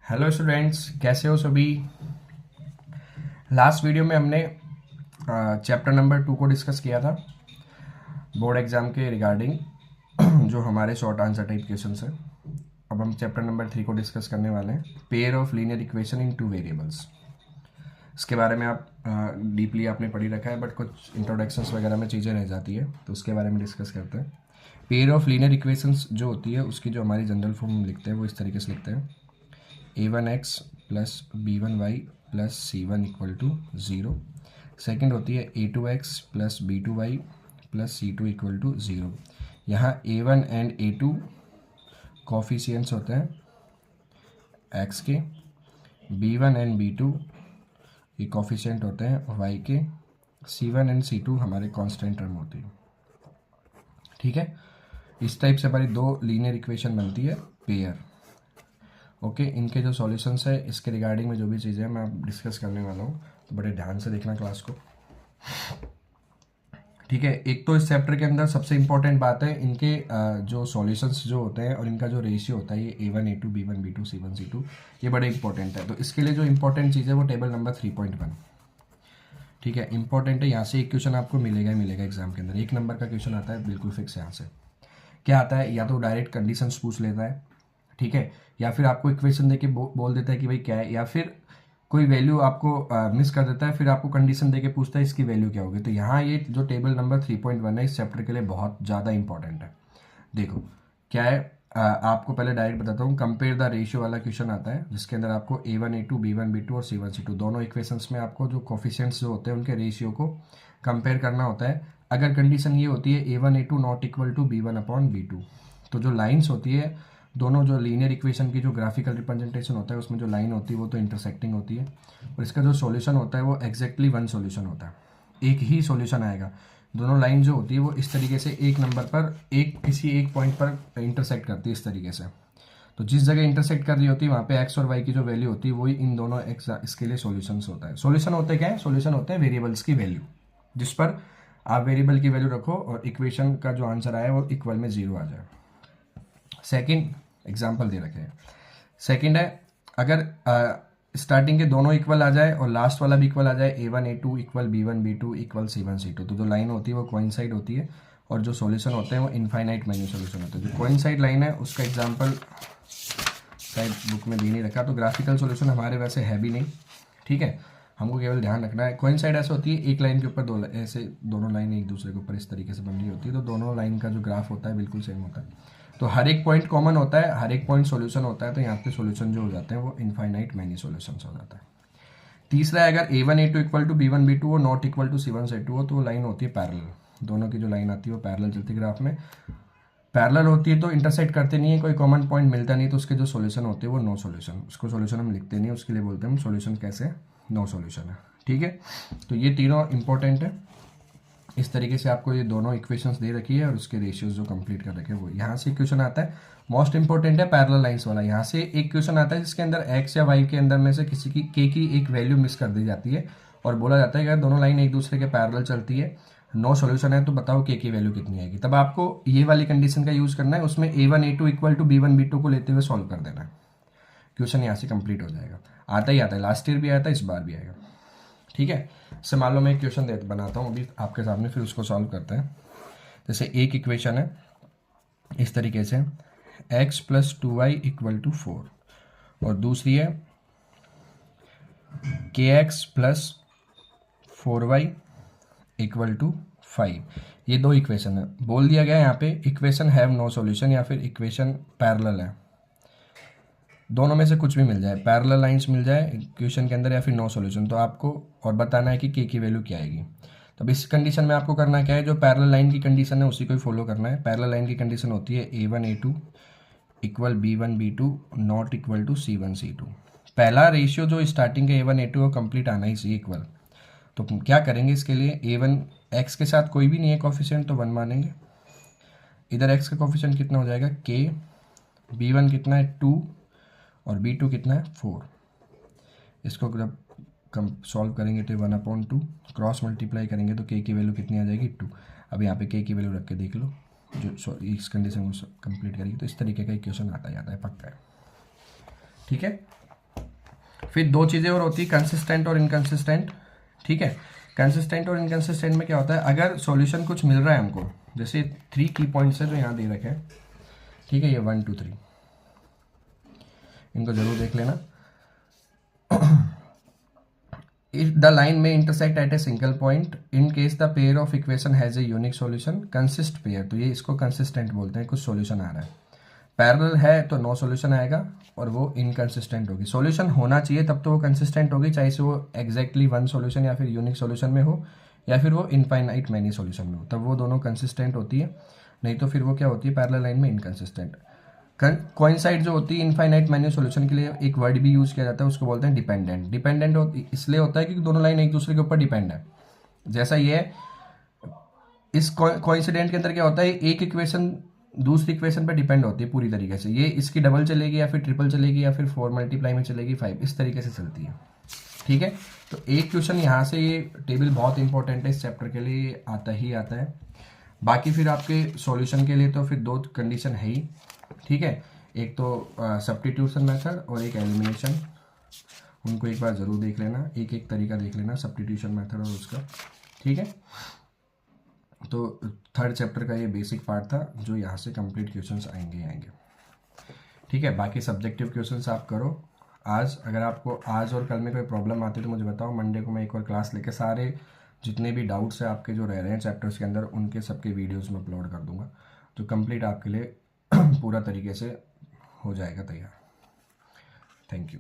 Hello students, कैसे हो सभी। लास्ट वीडियो में हमने चैप्टर नंबर 2 को डिस्कस किया था बोर्ड एग्जाम के रिगार्डिंग जो हमारे शॉर्ट आंसर टाइप क्वेश्चन है। अब हम चैप्टर नंबर 3 को डिस्कस करने वाले हैं, pair of linear equation in two variables. इसके बारे में आप डीपली आपने पढ़ी रखा है, बट कुछ इंट्रोडक्शंस वगैरह में चीज़ें रह जाती है, तो उसके बारे में डिस्कस करते हैं। पेयर ऑफ लीनियर इक्वेशंस जो होती है उसकी जो हमारी जनरल फॉर्म लिखते हैं वो इस तरीके से लिखते हैं, a1x plus b1y plus c1 equal to 0। Second होती है a2x plus b2y plus c2 equal to 0। यहाँ a1 एंड a2 कॉफिशियंट्स होते हैं x के, b1 एंड b2 ये कॉफिशियंट होते हैं y के, c1 एंड c2 हमारे कांस्टेंट टर्म होती है। ठीक है, इस टाइप से हमारी दो लीनियर इक्वेशन बनती है पेयर। ओके, इनके जो सॉल्यूशंस है इसके रिगार्डिंग में जो भी चीज़ें हैं मैं डिस्कस करने वाला हूँ, तो बड़े ध्यान से देखना क्लास को। ठीक है, एक तो इस चैप्टर के अंदर सबसे इंपॉर्टेंट बात है इनके जो सॉल्यूशंस जो होते हैं और इनका जो रेशियो होता है, ये a1 a2 b1 b2 c1 c2, ये बड़े इंपॉर्टेंट है। तो इसके लिए जो इंपॉर्टेंट चीज़ है वो टेबल नंबर 3.1। ठीक है, इंपॉर्टेंट है। यहाँ से एक क्वेश्चन आपको मिलेगा ही मिलेगा एग्जाम के अंदर, 1 नंबर का क्वेश्चन आता है बिल्कुल फिक्स। यहाँ से क्या आता है, या तो डायरेक्ट कंडीशंस पूछ लेता है, ठीक है, या फिर आपको इक्वेशन देके बोल देता है कि भाई क्या है, या फिर कोई वैल्यू आपको मिस कर देता है, फिर आपको कंडीशन देके पूछता है इसकी वैल्यू क्या होगी। तो यहाँ ये जो टेबल नंबर 3.1 है इस चैप्टर के लिए बहुत ज़्यादा इंपॉर्टेंट है। देखो क्या है, आपको पहले डायरेक्ट बताता हूँ। कंपेयर द रेशियो वाला क्वेश्चन आता है जिसके अंदर आपको a1 a2 b1 b2 और c1 c2 दोनों इक्वेशंस में आपको जो कोफिशिएंट्स जो होते हैं उनके रेशियो को कंपेयर करना होता है। अगर कंडीशन ये होती है a1 a2 not equal to b1 upon b2, तो जो लाइन्स होती है दोनों, जो लीनियर इक्वेशन की जो ग्राफिकल रिप्रेजेंटेशन होता है उसमें जो लाइन होती है वो तो इंटरसेक्टिंग होती है, और इसका जो सॉल्यूशन होता है वो एग्जैक्टली वन सॉल्यूशन होता है, एक ही सॉल्यूशन आएगा। दोनों लाइन जो होती है वो इस तरीके से एक नंबर पर किसी एक पॉइंट पर इंटरसेक्ट करती है इस तरीके से। तो जिस जगह इंटरसेक्ट कर रही होती है वहाँ पे एक्स और वाई की जो वैल्यू होती है वही इन दोनों इसके लिए सॉल्यूशंस होता है। सॉल्यूशन होते क्या है, सॉल्यूशन होते हैं वेरिएबल्स की वैल्यू, जिस पर आप वेरिएबल की वैल्यू रखो और इक्वेशन का जो आंसर आया वो इक्वल में 0 आ जाए। सेकंड एग्जांपल दे रखे हैं। सेकंड है, अगर स्टार्टिंग के दोनों इक्वल आ जाए और लास्ट वाला भी इक्वल आ जाए, a1 a2 equal b1 b2 equal c1 c2, तो जो लाइन होती है वो कोइंसाइड होती है और जो सॉल्यूशन होते हैं वो इनफाइनाइट मेन्यू सॉल्यूशन होते हैं। जो कोइंसाइड लाइन है उसका एग्जांपल शायद बुक में भी नहीं रखा, तो ग्राफिकल सॉल्यूशन हमारे वैसे है भी नहीं। ठीक है, हमको केवल ध्यान रखना है कोइंसाइड ऐसे होती है एक लाइन के ऊपर दो ऐसे दोनों लाइन एक दूसरे के ऊपर इस तरीके से बन रही होती है, तो दोनों लाइन का जो ग्राफ होता है बिल्कुल सेम होता है। तो हर एक पॉइंट कॉमन होता है, हर एक पॉइंट सॉल्यूशन होता है, तो यहाँ पे सॉल्यूशन जो हो जाते हैं वो इनफाइनाइट मैनी सॉल्यूशंस हो जाता है। तीसरा है, अगर a1 a2 equal to b1 b2 हो not equal to c1 c2 हो, तो वो लाइन होती है पैरेलल। दोनों की जो लाइन आती है वो पैरेलल चलती है ग्राफ में। पैरेलल होती है तो इंटरसेक्ट करते नहीं है, कोई कॉमन पॉइंट मिलता नहीं, तो उसके जो सॉल्यूशन होते हैं वो नो सॉल्यूशन, उसको सॉल्यूशन हम लिखते नहीं, उसके लिए बोलते हैं हम सॉल्यूशन कैसे, नो सॉल्यूशन है। ठीक है, तो ये तीनों इंपॉर्टेंट है। इस तरीके से आपको ये दोनों इक्वेशंस दे रखी है और उसके रेशियोज जो कंप्लीट कर रखे हैं वो यहाँ से क्वेश्चन आता है। मोस्ट इंपॉर्टेंट है पैरेलल लाइंस वाला। यहाँ से एक क्वेश्चन आता है जिसके अंदर एक्स या वाई के अंदर में से किसी की के की एक वैल्यू मिस कर दी जाती है और बोला जाता है कि अगर दोनों लाइन एक दूसरे के पैरेलल चलती है, नो सॉल्यूशन है, तो बताओ के की वैल्यू कितनी आएगी। तब आपको ये वाली कंडीशन का यूज करना है, उसमें a1 a2 equal to b1 b2 को लेते हुए सॉल्व कर देना है। क्वेश्चन यहाँ से कंप्लीट हो जाएगा। आता ही आता है, लास्ट ईयर भी आया था, इस बार भी आएगा। ठीक है, इससे मान लो मैं एक क्वेश्चन बनाता हूँ अभी आपके सामने, फिर उसको सॉल्व करते हैं। जैसे एक इक्वेशन है इस तरीके से, x plus 2y equal to 4, और दूसरी है kx plus 4y equal to 5। ये दो इक्वेशन है, बोल दिया गया यहाँ पे इक्वेशन हैव नो सॉल्यूशन या फिर इक्वेशन पैरेलल है, दोनों में से कुछ भी मिल जाए, पैरेलल लाइंस मिल जाए इक्वेशन के अंदर या फिर नो सॉल्यूशन, तो आपको और बताना है कि के की वैल्यू क्या आएगी। तब इस कंडीशन में आपको करना क्या है, जो पैरेलल लाइन की कंडीशन है उसी को ही फॉलो करना है। पैरेलल लाइन की कंडीशन होती है a1 a2 equal b1 b2 not equal to c1 c2। पहला रेशियो जो स्टार्टिंग के a1 a2 को कंप्लीट आना ही चाहिए इक्वल। तो क्या करेंगे इसके लिए, a1 x के साथ कोई भी नहीं है कॉफिशिएंट तो 1 मानेंगे, इधर x का कॉफिशिएंट कितना हो जाएगा k, b1 कितना है 2 और b2 कितना है 4। इसको जब कम सॉल्व करेंगे तो 1/2, क्रॉस मल्टीप्लाई करेंगे तो k की वैल्यू कितनी आ जाएगी 2। अब यहाँ पे k की वैल्यू रख के देख लो, जो इस कंडीशन को कंप्लीट करेगी तो इस तरीके का इक्वेशन आता जाता है, पक्का है। ठीक है, फिर दो चीज़ें और होती है, कंसिस्टेंट और इनकंसिस्टेंट। ठीक है, कंसिस्टेंट और इनकंसिस्टेंट में क्या होता है, अगर सॉल्यूशन कुछ मिल रहा है हमको, जैसे 3 की पॉइंट्स है जो यहाँ दे रखे हैं, ठीक है, ये 1 2 3, इनको जरूर देख लेना। If the line may intersect at a single point, in case the pair of equation has a unique solution, consist pair, तो ये इसको consistent बोलते हैं, कुछ solution आ रहा है। पैरेलल है तो नो सॉल्यूशन आएगा और वो इनकंसिस्टेंट होगी। सॉल्यूशन होना चाहिए तब तो वो कंसिस्टेंट होगी, चाहे से वो एग्जैक्टली वन सॉल्यूशन या फिर यूनिक सॉल्यूशन में हो या फिर वो इनफाइनाइट मैनी सॉल्यूशन में हो, तब वो दोनों कंसिस्टेंट होती है। नहीं तो फिर वो क्या होती है, पैरेलल लाइन में इनकंसिस्टेंट। कोइंसाइड जो होती है इनफाइनाइट मैनी सॉल्यूशन के लिए एक वर्ड भी यूज किया जाता है, उसको बोलते हैं डिपेंडेंट। डिपेंडेंट इसलिए होता है क्योंकि दोनों लाइन एक दूसरे के ऊपर डिपेंड है। जैसा ये इस कोइंसिडेंट के अंदर क्या होता है, एक इक्वेशन दूसरी इक्वेशन पे डिपेंड होती है पूरी तरीके से, ये इसकी डबल चलेगी या फिर ट्रिपल चलेगी या फिर 4 मल्टीप्लाई में चलेगी 5, इस तरीके से चलती है। ठीक है, तो एक क्वेश्चन यहाँ से, ये टेबल बहुत इंपॉर्टेंट है इस चैप्टर के लिए, आता ही आता है। बाकी फिर आपके सॉल्यूशन के लिए तो फिर दो कंडीशन है ही। ठीक है, एक तो सब्स्टिट्यूशन मेथड और एक एलिमिनेशन, उनको एक बार ज़रूर देख लेना, एक एक तरीका देख लेना सब्स्टिट्यूशन मेथड और उसका। ठीक है, तो थर्ड चैप्टर का ये बेसिक पार्ट था जो यहाँ से कंप्लीट क्वेश्चंस आएंगे। ठीक है, बाकी सब्जेक्टिव क्वेश्चंस आप करो आज। अगर आपको आज और कल में कोई प्रॉब्लम आती है तो मुझे बताओ, मंडे को मैं एक और क्लास लेके सारे जितने भी डाउट्स हैं आपके जो रह रहे हैं चैप्टर्स के अंदर, उनके सबके वीडियोज़ में अपलोड कर दूंगा, जो कंप्लीट आपके लिए पूरा तरीके से हो जाएगा तैयार। Thank you.